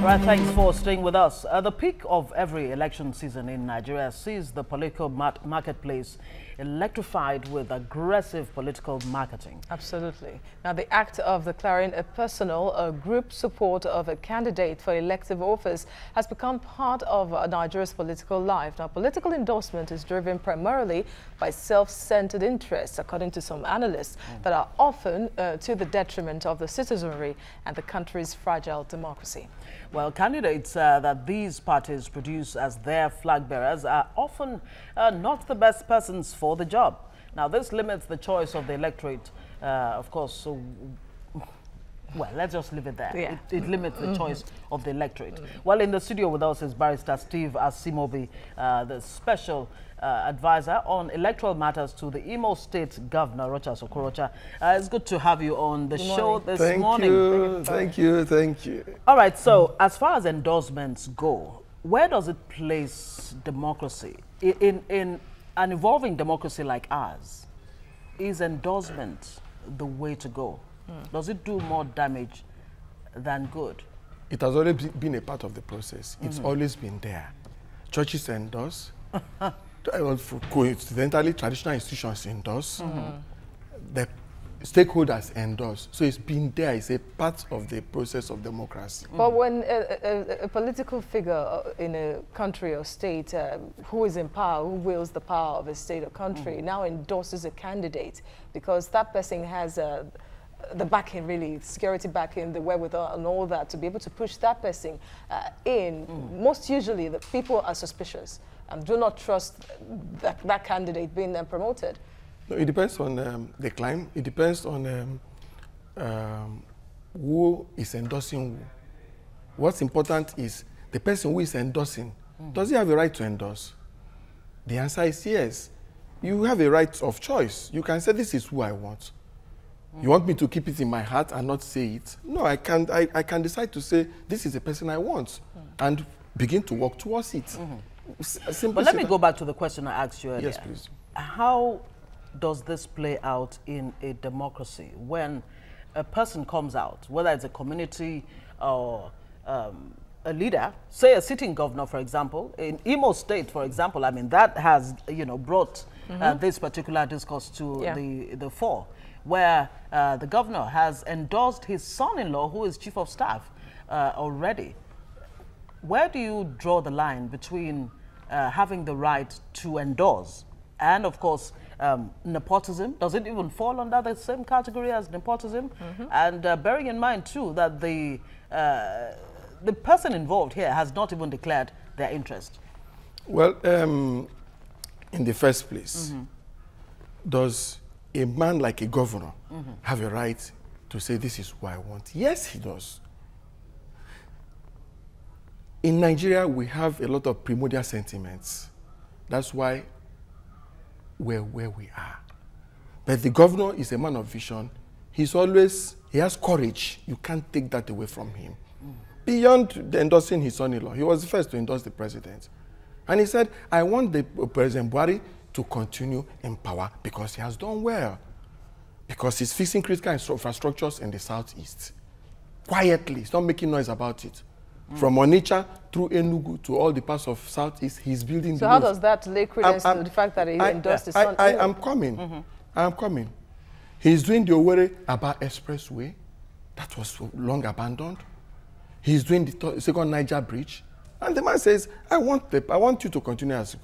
Right, thanks for staying with us. The peak of every election season in Nigeria sees the political marketplace electrified with aggressive political marketing. Absolutely. Now, the act of declaring a personal or group support of a candidate for elective office has become part of Nigeria's political life. Now, political endorsement is driven primarily by self-centered interests, according to some analysts, that are often to the detriment of the citizenry and the country's fragile democracy. Well, candidates that these parties produce as their flag bearers are often not the best persons for the job. Now, this limits the choice of the electorate, of course. So, well, let's just leave it there. Yeah. It limits the choice of the electorate. Well, in the studio with us is Barrister Steve Asimobi, the special advisor on electoral matters to the Imo State Governor, Rochas Okorocha. It's good to have you on the show this morning. Thank you. All right, so as far as endorsements go, where does it place democracy? In an evolving democracy like ours, is endorsement the way to go? Does it do more damage than good? It has always been a part of the process. It's always been there. Churches endorse. Coincidentally, traditional institutions endorse. The stakeholders endorse. So it's been there. It's a part of the process of democracy. But when a political figure in a country or state who is in power, who wields the power of a state or country, now endorses a candidate because that person has the backing, really, security backing, the wherewithal and all that, to be able to push that person in, most usually the people are suspicious and do not trust that candidate being promoted. No, it depends on the climb. It depends on who is endorsing who. What's important is the person who is endorsing. Does he have a right to endorse? The answer is yes. You have a right of choice. You can say, this is who I want. You want me to keep it in my heart and not say it? No, I can't. I can decide to say, this is the person I want, and begin to work towards it. But let me go back to the question I asked you earlier. Yes, please. How does this play out in a democracy when a person comes out, whether it's a community or a leader, say a sitting governor, for example, in Imo State, for example, I mean, that has, brought this particular discourse to the fore, where the governor has endorsed his son-in-law, who is chief of staff already. Where do you draw the line between having the right to endorse and, of course, nepotism? Does it even fall under the same category as nepotism? And bearing in mind, too, that the person involved here has not even declared their interest. Well, in the first place, does a man like a governor have a right to say, this is who I want? Yes, he does. In Nigeria, we have a lot of primordial sentiments. That's why we're where we are. But the governor is a man of vision. He has courage. You can't take that away from him. Beyond endorsing his son-in-law, he was the first to endorse the president. And he said, I want the President Buhari to continue in power because he has done well. Because he's fixing critical infrastructures in the southeast. Quietly, he's not making noise about it. From Onitsha through Enugu to all the parts of southeast, he's building. So how does that lay credence to the fact that he endorsed his son? I am coming. I am coming. He's doing the Owerri-Aba Expressway. That was long abandoned. He's doing the second Niger Bridge. And the man says, I want you to continue as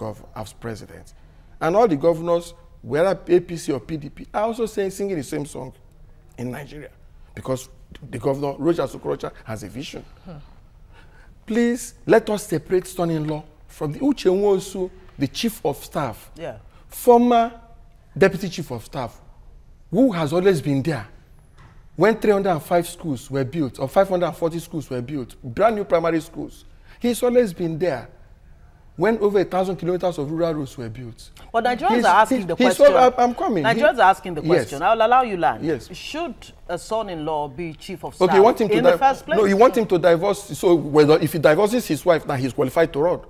president. And all the governors, whether APC or PDP, are also singing the same song in Nigeria. Because the governor, Rochas Okorocha, has a vision. Please, let us separate son-in-law from the Uche Nwosu, the chief of staff, former deputy chief of staff, who has always been there. When 305 schools were built, or 540 schools were built, brand new primary schools, he's always been there. When over 1,000 kilometers of rural roads were built. But Nigerians are asking the question. I'm coming. Nigerians are asking the question. I'll allow you land. Yes. Should a son-in-law be chief of staff you want him to in the first place? No, you want him to divorce. So if he divorces his wife, now he's qualified to run.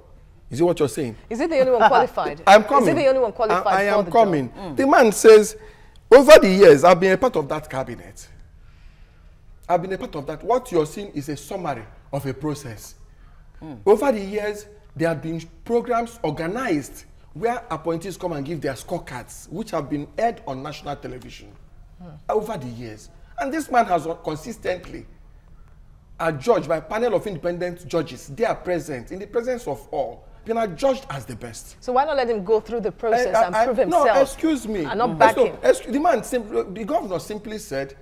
Is it what you're saying? Is it the only one qualified? I'm coming. Is it the only one qualified I am for the coming. job? The man says, over the years, I've been a part of that cabinet. I've been a part of that. What you're seeing is a summary of a process. Over the years, there have been programs organized where appointees come and give their scorecards, which have been aired on national television over the years. And this man has consistently adjudged by a panel of independent judges. They are present in the presence of all. Been adjudged as the best. So why not let him go through the process and prove himself? No, excuse me. And not back him. The governor simply said,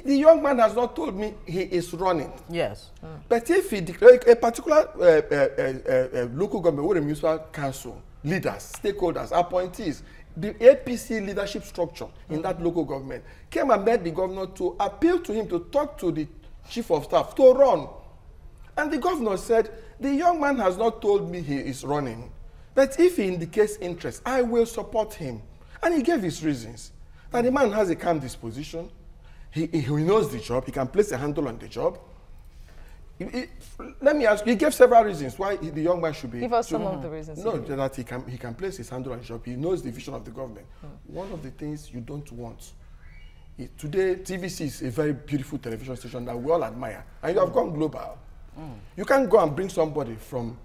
the young man has not told me he is running. Yes. But if he declared a particular local government or a municipal council, leaders, stakeholders, appointees, the APC leadership structure in that local government came and met the governor to appeal to him to talk to the chief of staff to run. And the governor said, the young man has not told me he is running. But if he indicates interest, I will support him. And he gave his reasons. That the man has a calm disposition. He knows the job. He can place a handle on the job. Let me ask you, he gave several reasons why the young man should be... Give us some of the reasons. No, that he can place his handle on the job. He knows the vision of the government. One of the things you don't want. Today, TVC is a very beautiful television station that we all admire. And you have gone global. You can't go and bring somebody from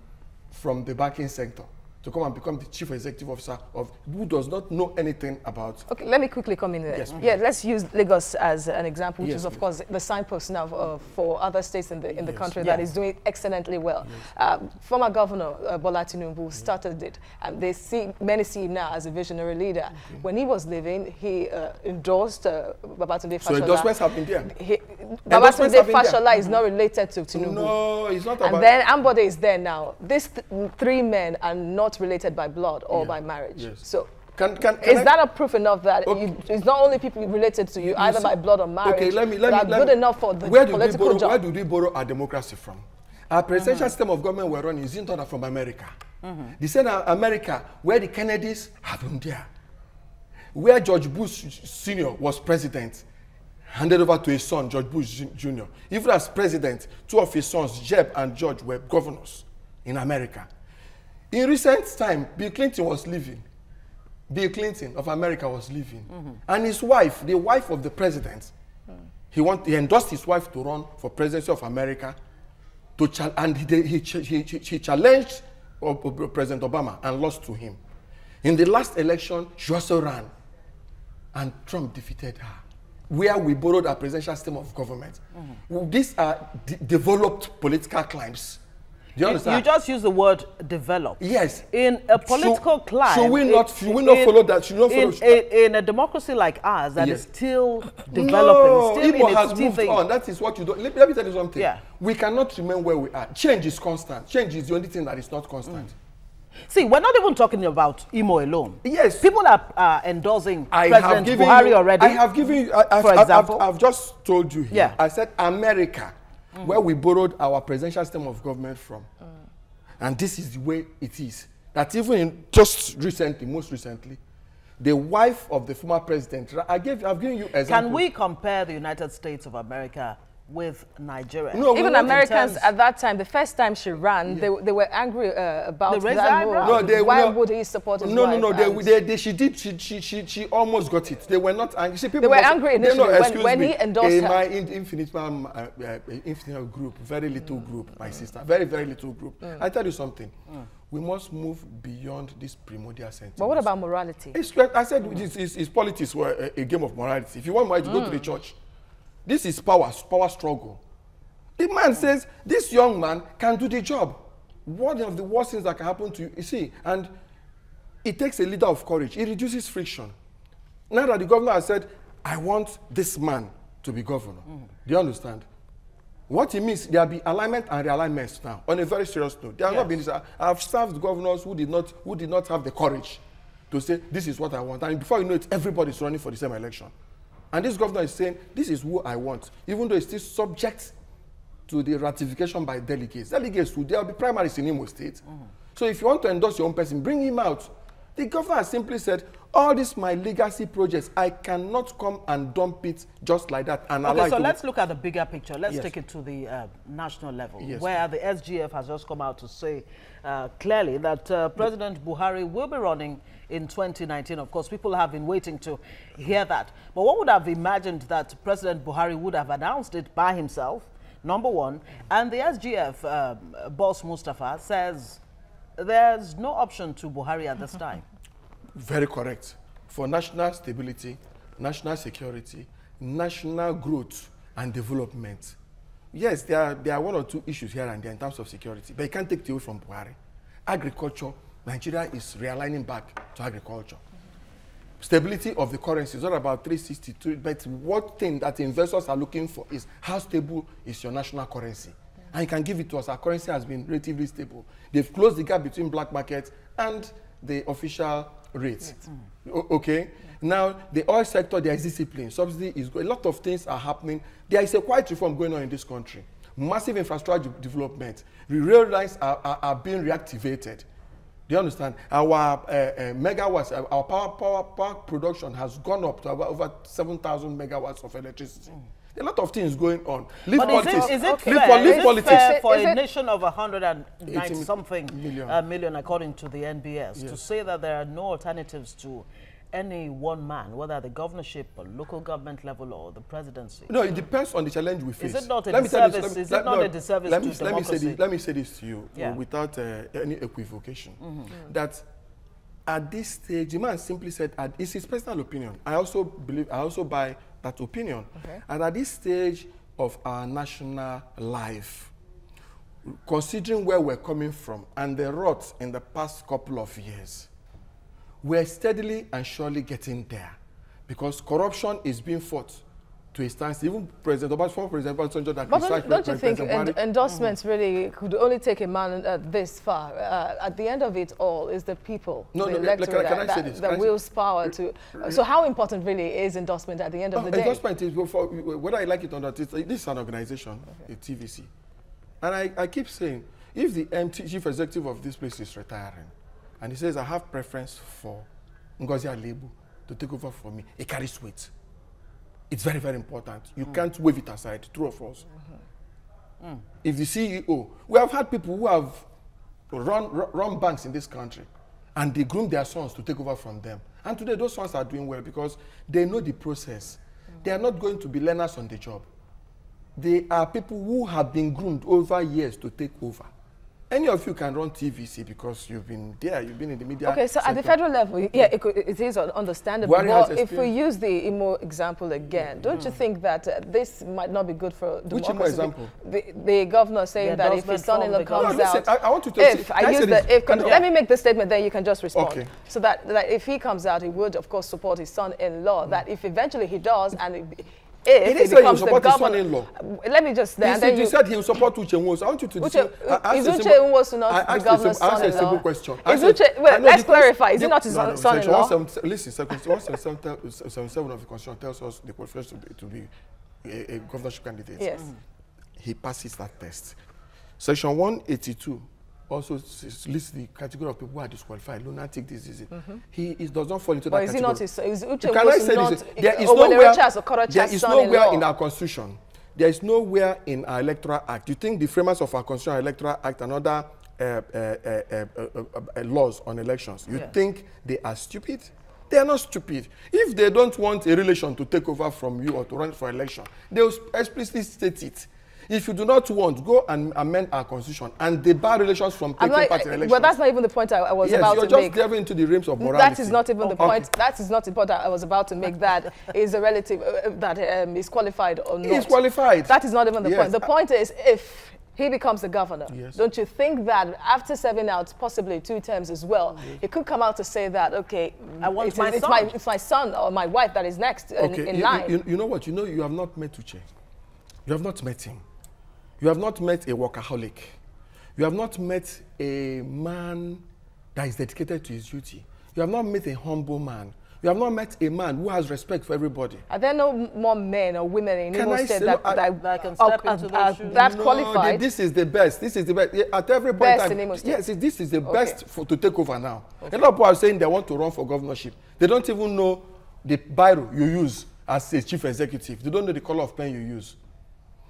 the banking sector to come and become the chief executive officer of who does not know anything about. Okay, let me quickly come in there. Yes, yeah, let's use Lagos as an example, which Yes, is of please. course the signpost now for other states in the Yes. country that is doing excellently well. Former Governor Bola Tinubu started it, and many see him now as a visionary leader. When he was leaving, he endorsed Babatunde Fashola. So endorsements have been there. Babatunde Fashola is not related to Tinubu. No, it's not about... And then Ambode is there now. These three men are not related by blood or by marriage. Yes. So is that a proof enough that it's not only people related to you either by blood or marriage? Okay, let me good enough for the political job. Where do we borrow our democracy from? Our presidential system of government we're running is not from America. They said America, where the Kennedys have been there, where George Bush Sr. was president, handed over to his son, George Bush Jr. Even as president, two of his sons, Jeb and George, were governors in America. In recent time, Bill Clinton was leaving. Bill Clinton of America was leaving. And his wife, the wife of the president, he endorsed his wife to run for presidency of America, and he challenged President Obama and lost to him. In the last election, she also ran, and Trump defeated her, where we borrowed our presidential system of government. These are developed political climes. Do you understand? You just use the word develop. Yes. In a political climate. Should we not follow that? Should we not follow in a democracy like ours that is still developing, still Igbo in has its moved teething. on. That is what you don't. Let me tell you something. Yeah. We cannot remain where we are. Change is constant. Change is the only thing that is not constant. See, we're not even talking about Imo alone. Yes. People are endorsing President Buhari already. I have given you, for example. I've just told you here. Yeah. I said America, where we borrowed our presidential system of government from. And this is the way it is. That even in most recently, the wife of the former president, I've given you examples. Can we compare the United States of America with Nigeria? No, even Americans at that time, the first time she ran, they were angry about that role. Why would he support his wife? No. She almost got it. They were not angry. See, they were angry initially when he endorsed her. My infinite group, very little group, my sister, very, very little group. I tell you something. We must move beyond this primordial sentiment. But what about morality? I said it's politics were a game of morality. If you want morality, go to the church. This is power struggle. The man says, this young man can do the job. One of the worst things that can happen to you see, and it takes a leader of courage. It reduces friction. Now that the governor has said, I want this man to be governor. Do you understand? What it means, there will be alignment and realignments now, on a very serious note. There have not been this. I've served governors who did not have the courage to say, this is what I want. And before you know it, everybody's running for the same election. And this governor is saying, this is who I want, even though it's still subject to the ratification by delegates. There will be primaries in Imo State. So if you want to endorse your own person, bring him out. The governor has simply said, all these my legacy projects, I cannot come and dump it just like that. And okay, so let's look at the bigger picture. Let's take it to the national level, where the SGF has just come out to say clearly that President Buhari will be running in 2019. Of course, people have been waiting to hear that. But one would have imagined that President Buhari would have announced it by himself, number one. And the SGF boss Mustafa says there's no option to Buhari at this time. Very correct. For national stability, national security, national growth and development. Yes, there are one or two issues here and there in terms of security, but you can't take it away from Buhari. Agriculture, Nigeria is realigning back to agriculture. Stability of the currency is not about 362, but what thing that investors are looking for is how stable is your national currency. And you can give it to us. Our currency has been relatively stable. They've closed the gap between black market and the official rates. Okay? Now, the oil sector, there is discipline. Subsidy is good. A lot of things are happening. There is a quiet reform going on in this country. Massive infrastructure development. The rail lines are being reactivated. Do you understand? Our megawatts, our power production has gone up to over 7,000 megawatts of electricity. A lot of things going on. Leave politics. Is it fair for a nation of 190-something million, according to the NBS, to say that there are no alternatives to any one man, whether at the governorship or local government level or the presidency? No, it depends on the challenge we face. Is it not a disservice? Is it not a disservice to democracy? Let me say this to you without any equivocation. That at this stage, the man simply said, it's his personal opinion. I also buy that opinion. And at this stage of our national life, considering where we're coming from and the rot in the past couple of years, we're steadily and surely getting there, because corruption is being fought to a standstill. Even former President Obasanjo that criticized. But don't you think endorsements really could only take a man this far? At the end of it all, is the people, the electorate that wills power to. So how important really is endorsement at the end of the day? Endorsement is, whether I like it or not, this is an organization, a TVC. And I keep saying, if the chief executive of this place is retiring, and he says, I have preference for Ngozi Alebu to take over for me, it carries weight. It's very, very important. You can't wave it aside, true or false. If the CEO, we have had people who have run banks in this country, and they groom their sons to take over from them. And today, those sons are doing well because they know the process. They are not going to be learners on the job. They are people who have been groomed over years to take over. Any of you can run TVC because you've been there, you've been in the media. Okay, so at the federal level, yeah, it is understandable. But if we use the Imo example again, don't you think that this might not be good for democracy? Which Imo example? The governor saying that if his son-in-law comes out, I want you to let me make the statement, then you can just respond. Okay. So that if he comes out, he would, of course, support his son-in-law. That if eventually he does, and if he becomes the governor, let me just. You said he will support Uche Nwosu. I want you to. Is Uche Nwosu not the governor's son-in-law? I asked a simple question. Let's clarify. Is he not his son-in-law? Listen, Section 177 of the Constitution tells us the qualification to be a governorship candidate. Yes. He passes that test. Section 182 also lists the category of people who are disqualified. Lunatic, this is it. He does not fall into that category. But is Uche Nwosu not? There is nowhere in our Constitution. There is nowhere in our Electoral Act. You think the framers of our Constitution, our Electoral Act, and other laws on elections, you think they are stupid? They are not stupid. If they don't want a relation to take over from you or to run for election, they will explicitly state it. If you do not want, go and amend our Constitution and they bar relations from taking part in elections. Well, that's not even the point I was about to make. Yes, you're just delving into the realms of morality. That is not even the point. That is not the point I was about to make. That is a relative that is qualified or not. He's qualified. That is not even the point. The point is, if he becomes the governor, don't you think that after serving out possibly 2 terms as well, he could come out to say that, okay, it's my son or my wife that is next in line? You know what? You have not met Uche. You have not met him. You have not met a workaholic. You have not met a man that is dedicated to his duty. You have not met a humble man. You have not met a man who has respect for everybody. Are there no more men or women in Imo State that can step into those shoes? That qualified? This is the best. This is the best. At every point in Imo State. Yes, this is the best to take over now. A lot of people are saying they want to run for governorship. They don't even know the biro you use as a chief executive. They don't know the color of pen you use.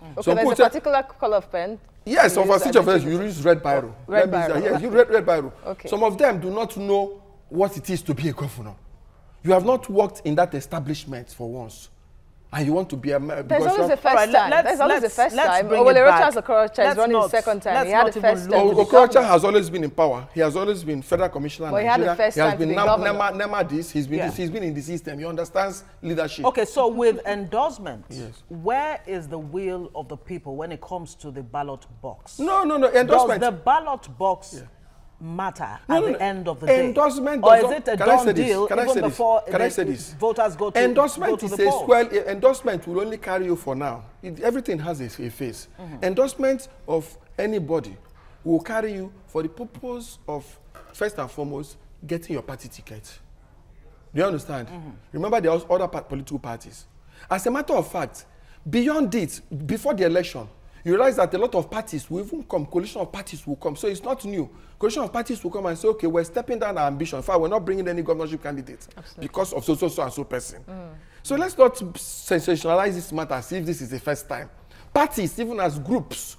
Okay, so there's a particular color of pen? Yes, of a chief executive, you use red biro. Red biro. Yes, you red biro. Okay. Some of them do not know what it is to be a governor. You have not worked in that establishment for once. and you want to be a man. There's always a first time. There's always a first time. Okorocha is running the second time. He had the first time. Okorocha has always been in power. He has always been federal commissioner. But he had the first time to be governor. Nema this. He's been in the system. He understands leadership. Okay, so with endorsement, where is the will of the people when it comes to the ballot box? No. Endorsement. Does the ballot box matter at the end of the day? Endorsement or is it a done deal even before voters go to endorsement the polls? Well, endorsement will only carry you for now. Everything has a face. Endorsement of anybody will carry you for the purpose of, first and foremost, getting your party ticket. Do you understand? Remember, there are other political parties. As a matter of fact, beyond it, before the election, you realize that a lot of parties will even come, coalition of parties will come. So it's not new. Coalition of parties will come and say, okay, we're stepping down our ambition. In fact, we're not bringing any governorship candidates because of so and so person. So let's not sensationalize this matter as if this is the first time. Parties, even as groups,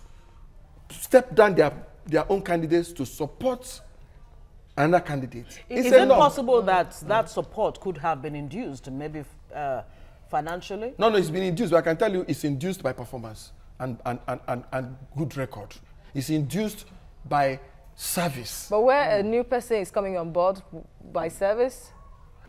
step down their own candidates to support another candidate. Is it possible that that support could have been induced, maybe financially? No, it's been induced. But I can tell you it's induced by performance. And good record. It's induced by service. But where a new person is coming on board by service?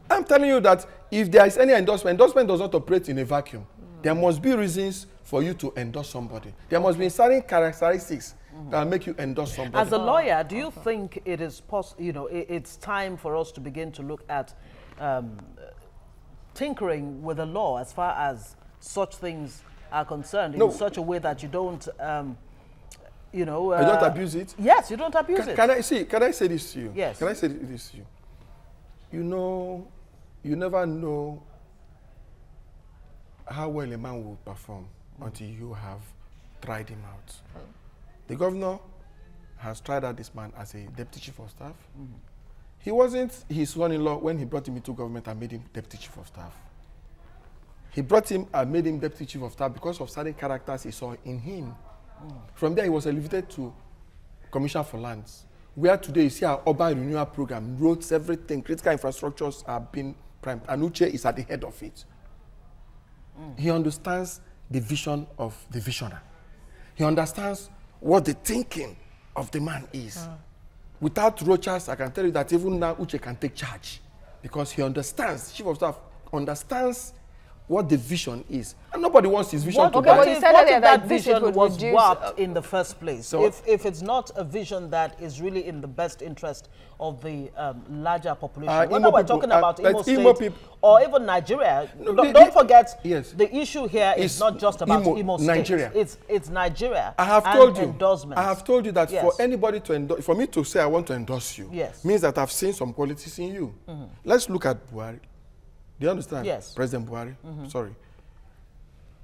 I'm telling you that if there is any endorsement does not operate in a vacuum. There must be reasons for you to endorse somebody. There must be certain characteristics that make you endorse somebody. As a lawyer, do you think it is it's time for us to begin to look at tinkering with the law as far as such things are concerned in such a way that you don't, you don't abuse it? Yes, you don't abuse it. Can I say this to you? Yes. Can I say this to you? You never know how well a man will perform until you have tried him out. The governor has tried out this man as a deputy chief of staff. He wasn't his son-in-law when he brought him into government and made him deputy chief of staff. He brought him and made him deputy chief of staff because of certain characters he saw in him. From there, he was elevated to Commissioner for Lands, where today you see our urban renewal program, roads, everything, critical infrastructures are being primed. And Uche is at the head of it. He understands the vision of the visionary. He understands what the thinking of the man is. Without Rochas, I can tell you that even now Uche can take charge because he understands, chief of staff understands what the vision is. And nobody wants his vision to what if that vision was warped in the first place? So if it's not a vision that is really in the best interest of the larger population, whether we're talking about Imo State or even Nigeria, don't forget the issue here is not just about Imo State. Nigeria. It's Nigeria. I have told you that for anybody to endorse, for me to say I want to endorse you, means that I've seen some qualities in you. Let's look at Buhari. Do you understand? Yes. President Buhari, sorry.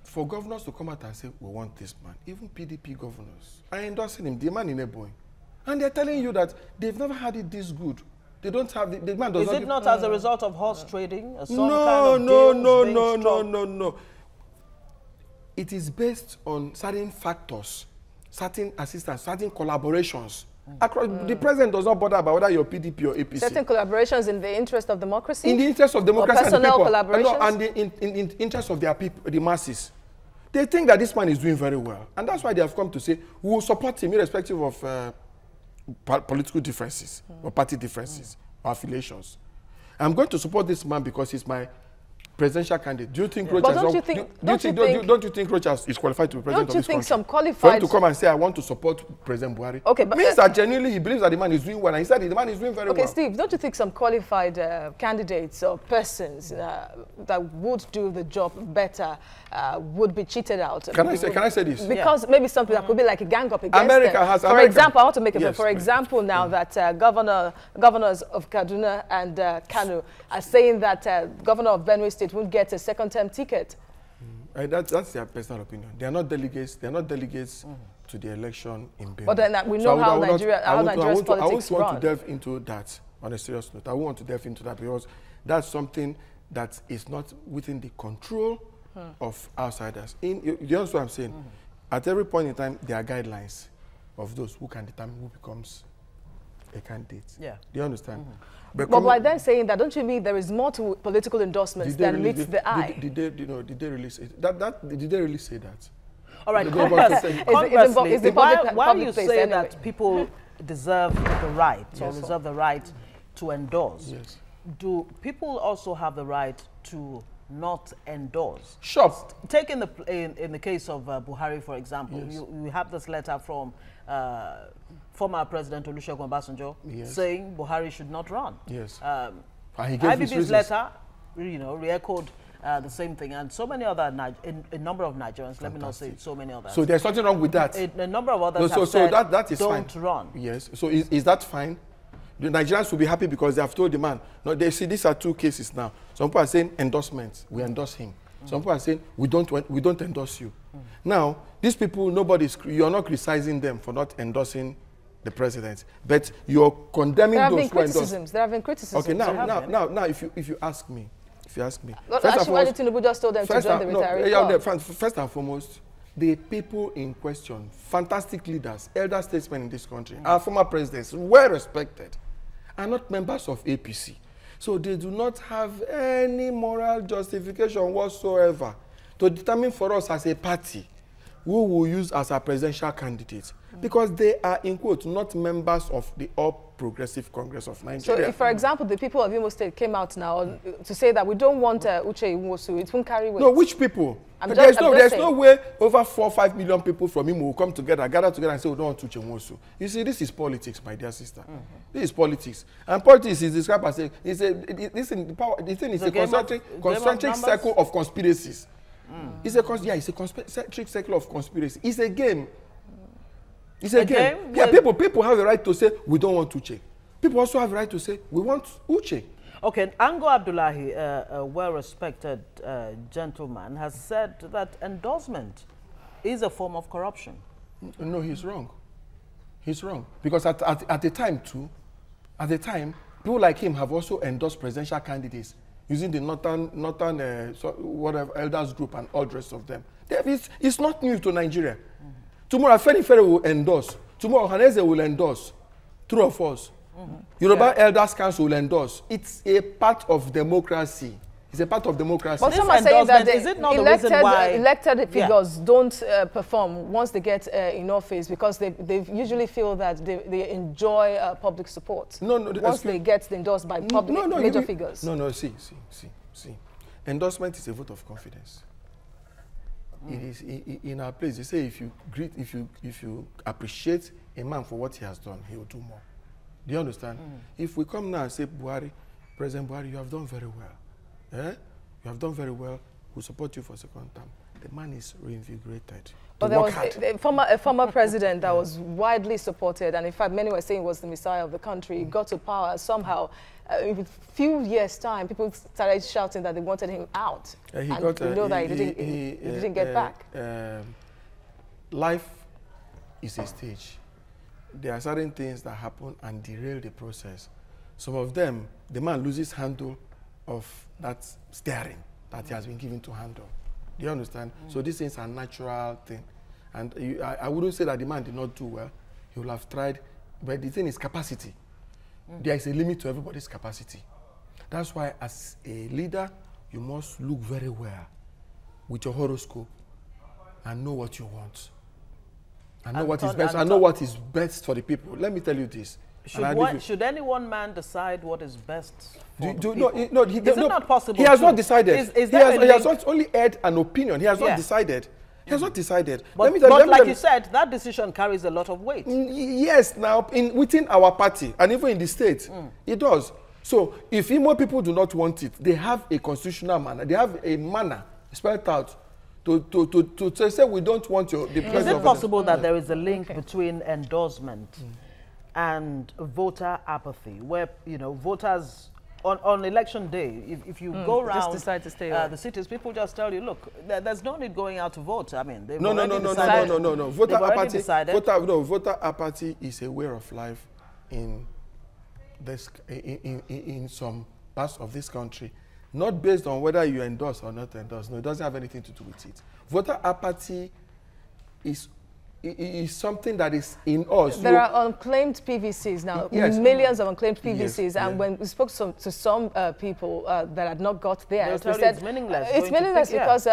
For governors to come out and say, we want this man, even PDP governors are endorsing him, the man in a boy. And they're telling you that they've never had it this good. They don't have, the man does not... Is it not as a result of horse trading? No. It is based on certain factors, certain assistance, certain collaborations. The president does not bother about whether you're PDP or APC. Certain collaborations in the interest of democracy? In the interest of democracy and the people. Collaborations? And in the interest of their people, the masses. They think that this man is doing very well. And that's why they have come to say, we will support him irrespective of political differences or party differences or affiliations. I'm going to support this man because he's my presidential candidate. Do you think Rochas don't you think Rochas is qualified to be president of this country? Don't you think some qualified... For him to come and say, I want to support President Buhari, okay, but means that genuinely he believes that the man is doing well. And he said the man is doing very well. Okay, Steve, don't you think some qualified candidates or persons that would do the job better would be cheated out? Can I say this? Because maybe something that could be like a gang up against America them. has... For example, I want to make a for example now that governors of Kaduna and Kano are saying that governor of Benue State won't get a second-term ticket. That's their personal opinion. They are not delegates. They are not delegates to the election in Benue. But then we know how Nigeria's politics run. I won't want to delve into that on a serious note. I won't want to delve into that because that's something that is not within the control of outsiders. You understand what I'm saying? At every point in time, there are guidelines of those who can determine who becomes a candidate. Yeah. Do you understand? But by then saying that, don't you mean there is more to political endorsements than meets the eye? Did they really say that? Did they really say that? All right, Conversely, why you say that people deserve the right or reserve the right to endorse, yes, do people also have the right to not endorse? Sure. Take in the case of Buhari, for example, yes, you have this letter from former President Olusegun Obasanjo, yes, saying Buhari should not run. Yes. And he gave IBB's letter, re-echoed the same thing, and so many other, a number of Nigerians, Fantastic. let me not say so many others. So there's nothing wrong with that. A number of others have so said, that is don't fine. run. Yes. So is that fine? The Nigerians will be happy because they have told the man. No, they see these are two cases now. Some people are saying endorsements, we endorse him. Some people are saying we don't endorse you. Now, these people, you're not criticizing them for not endorsing the president, but you're condemning those who endorse. There have been criticisms. Okay, now, if you ask me, But actually, Tinubu just told them to join the retiree club. First and foremost, the people in question, fantastic leaders, elder statesmen in this country, our former presidents, well respected, are not members of APC. So they do not have any moral justification whatsoever to determine for us as a party who will use as our presidential candidate, because they are, in quotes, not members of the All Progressive Congress of Nigeria. So if, for example, the people of Imo State came out now to say that we don't want Uche Nwosu, it won't carry weight. No, which people? There's no way over 4 or 5 million people from Imo will come together, gather together and say we don't want Uche Nwosu. You see, this is politics, my dear sister. This is politics. And politics is described as a concentric circle of conspiracies. It's a concentric circle of conspiracy. It's a game. It's a game. Yeah, people have a right to say we don't want Uche. People also have a right to say we want Uche. Okay, Ango Abdullahi, a well-respected gentleman, has said that endorsement is a form of corruption. No, he's wrong. He's wrong. Because at the time, people like him have also endorsed presidential candidates using the Northern whatever, elders group and all the rest of them. It's not new to Nigeria. Tomorrow, Feni will endorse. Tomorrow, Haneze will endorse. True of us. Yoruba Elders Council will endorse. It's a part of democracy. It's a part of democracy. But some are saying that elected figures don't perform once they get in office because they usually feel that they enjoy public support. Once they get endorsed by major figures. See. Endorsement is a vote of confidence. It is in our place. They say if you appreciate a man for what he has done, he will do more. Do you understand? If we come now and say, President Buhari, you have done very well. You have done very well. We'll support you for a second term. The man is reinvigorated. But there was a former president that was widely supported, and in fact, many were saying was the messiah of the country. He got to power somehow. In a few years' time, people started shouting that they wanted him out. He didn't get back. Life is a stage. There are certain things that happen and derail the process. Some of them, the man loses handle of that steering that he has been given to handle. Do you understand? So these things are natural thing. And I wouldn't say that the man did not do well. He will have tried. But the thing is capacity. There is a limit to everybody's capacity. That's why as a leader, you must look very well with your horoscope and know what you want. I know what is best. I know what is best for the people. Let me tell you this. Should any one man decide what is best for the people? Is it not possible? He has not decided. He has only had an opinion. He has not decided. He has not decided. But like you said, that decision carries a lot of weight. Yes, now within our party and even in the state, it does. So if more people do not want it, they have a constitutional manner. They have a manner spelled out to say we don't want the president. Is it possible that there is a link between endorsement and voter apathy, where voters on election day, if you go around just decide to stay the cities, people just tell you, look, there's no need going out to vote. I mean, they've no. Voter apathy is a way of life in some parts of this country. Not based on whether you endorse or not endorse. No, it doesn't have anything to do with it. Voter apathy is is something that is in us. There are unclaimed PVCs now, yes, millions of unclaimed PVCs, yes, and when we spoke to some people that had not got theirs, they said it's meaningless. It's meaningless because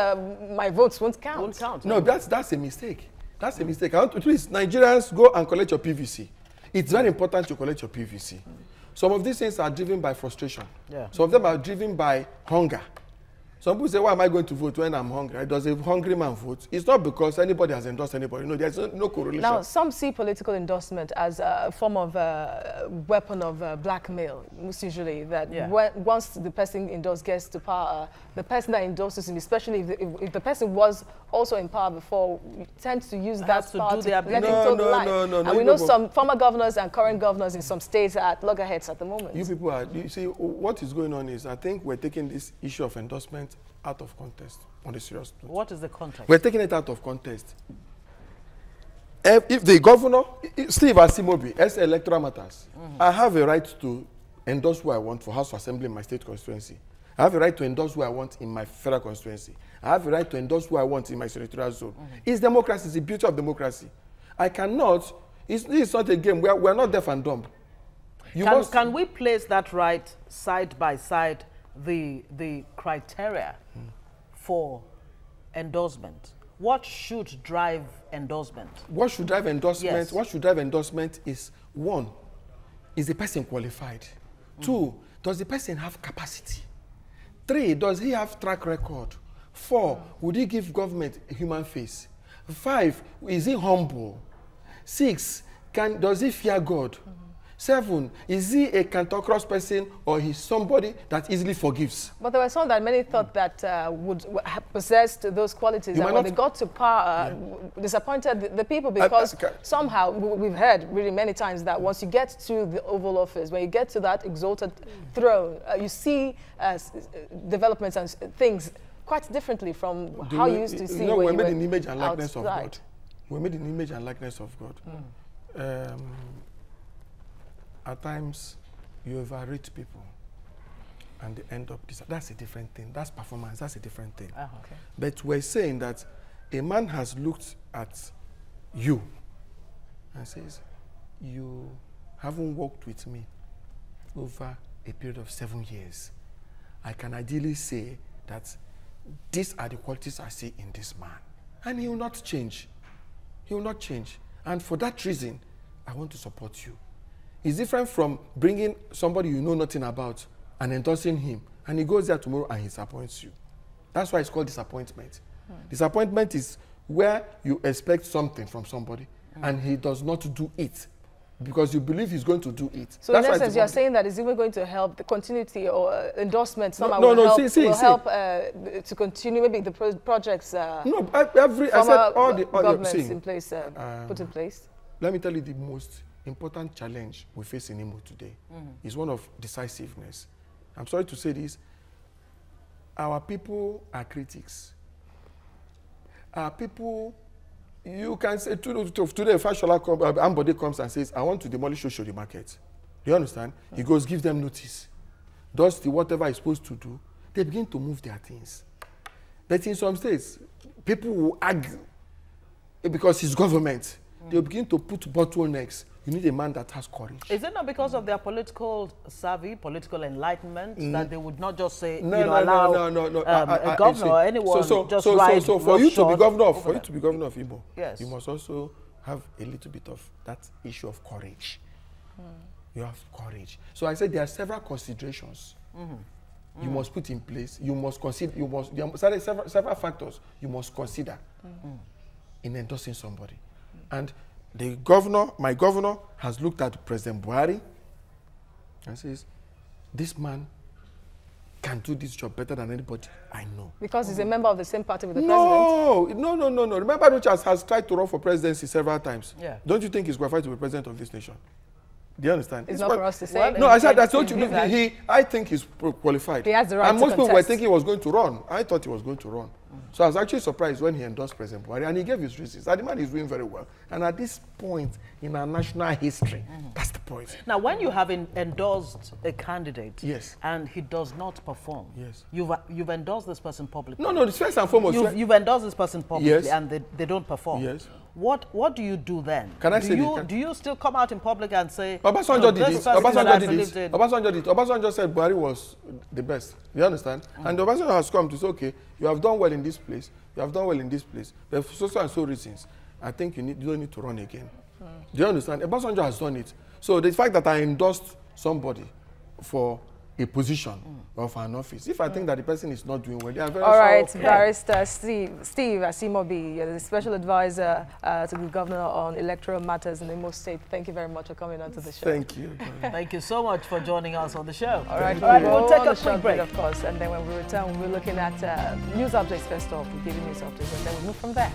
my votes won't count. Won't count. No, that's a mistake. That's a mistake. I want to please, Nigerians, go and collect your PVC. It's very important to collect your PVC. Some of these things are driven by frustration. Yeah. Some of them are driven by hunger. Some people say, why am I going to vote when I'm hungry? Does a hungry man vote? It's not because anybody has endorsed anybody. No, there's no correlation. Now, some see political endorsement as a form of weapon of blackmail, most usually, that once the person endorsed gets to power, the person that endorses him, especially if the person was also in power before, tends to use that power to let him toe the line. And we know some former governors and current governors in some states are at loggerheads at the moment. You people are, you see, what is going on is, I think we're taking this issue of endorsement out of context on a serious note. What is the context? We're taking it out of context. If the governor, Steve Asimobi, as electoral matters, I have a right to endorse who I want for House of Assembly in my state constituency. I have a right to endorse who I want in my federal constituency. I have a right to endorse who I want in my senatorial zone. It's democracy. It's the beauty of democracy. I cannot, this is not a game. We're not deaf and dumb. Can we place that right side by side, the criteria for endorsement? What should drive endorsement? What should drive endorsement? Yes. What should drive endorsement is, one, is the person qualified? Two, does the person have capacity? Three, does he have track record? Four, would he give government a human face? Five, is he humble? Six, does he fear God? Seven, is he a cantankerous person or he's somebody that easily forgives? But there were some that many thought that would possessed those qualities, and when they got to power, disappointed the people, because somehow we've heard really many times that once you get to the Oval Office, when you get to that exalted throne, you see developments and things quite differently from how you used to see. You know, we're made in the image and likeness of God. We're made in the image and likeness of God. At times, you overrate people, and they end up. That's a different thing. That's performance. That's a different thing. Okay. But we're saying that a man has looked at you and says, "You haven't worked with me over a period of 7 years. I can ideally say that these are the qualities I see in this man, and he will not change. He will not change. And for that reason, I want to support you." It's different from bringing somebody you know nothing about and endorsing him, and he goes there tomorrow and he disappoints you. That's why it's called disappointment. Disappointment is where you expect something from somebody and he does not do it because you believe he's going to do it. So in essence, you're saying that it's even going to help the continuity or endorsement somehow will help to continue maybe the projects I said all the governments in place, put in place. Let me tell you, the most important challenge we face in Imo today is one of decisiveness. I'm sorry to say this. Our people are critics. Our people, you can say today, if Ambode comes and says, "I want to demolish Oshodi market." Do you understand? He goes, give them notice. Does whatever he's supposed to do, they begin to move their things. But in some states, people will argue because it's government. They'll begin to put bottlenecks. You need a man that has courage. Is it not because of their political savvy, political enlightenment, that they would not just say, no, a governor or anyone just ride so for you to be governor of Igbo, yes, you must also have a little bit of that issue of courage. You have courage. So I said there are several considerations you must put in place. You must consider. There are several factors you must consider in endorsing somebody. And the governor, my governor, has looked at President Buhari and says, this man can do this job better than anybody I know. Because he's a member of the same party with the president? No. Remember, Richards has tried to run for presidency several times. Yeah. Don't you think he's qualified to be president of this nation? Do you understand? It's not for us to say. No, I said that's what I think he's qualified. He has the right and most people were thinking he was going to run. I thought he was going to run. So I was actually surprised when he endorsed President Buhari, and he gave his reasons. That the man is doing very well. And at this point in our national history, that's the point. Now, when you have endorsed a candidate, yes, and he does not perform, yes, you've endorsed this person publicly. No, it's first and foremost. You've endorsed this person publicly, yes, and they don't perform. Yes. What do you do then? Can I say do you still come out in public and say, Obasanjo did this? Obasanjo did this. In. Obasanjo did. Obasanjo said Buhari was the best. You understand? And Obasanjo has come to say, okay, you have done well in this place. You have done well in this place. But for so and so reasons, I think you don't need to run again. Do you understand? Obasanjo has done it. So the fact that I endorsed somebody for a position of an office, if I think that the person is not doing well, they are very all right, okay. Barrister Steve Asimobi, you're the Special Advisor to the Governor on Electoral Matters in Imo State. Thank you very much for coming on to the show. Thank you. Thank you so much for joining us on the show. All right, we'll take a quick break, of course, and then when we return, we'll be looking at news updates first off. We'll give you news updates, and then we'll move from there.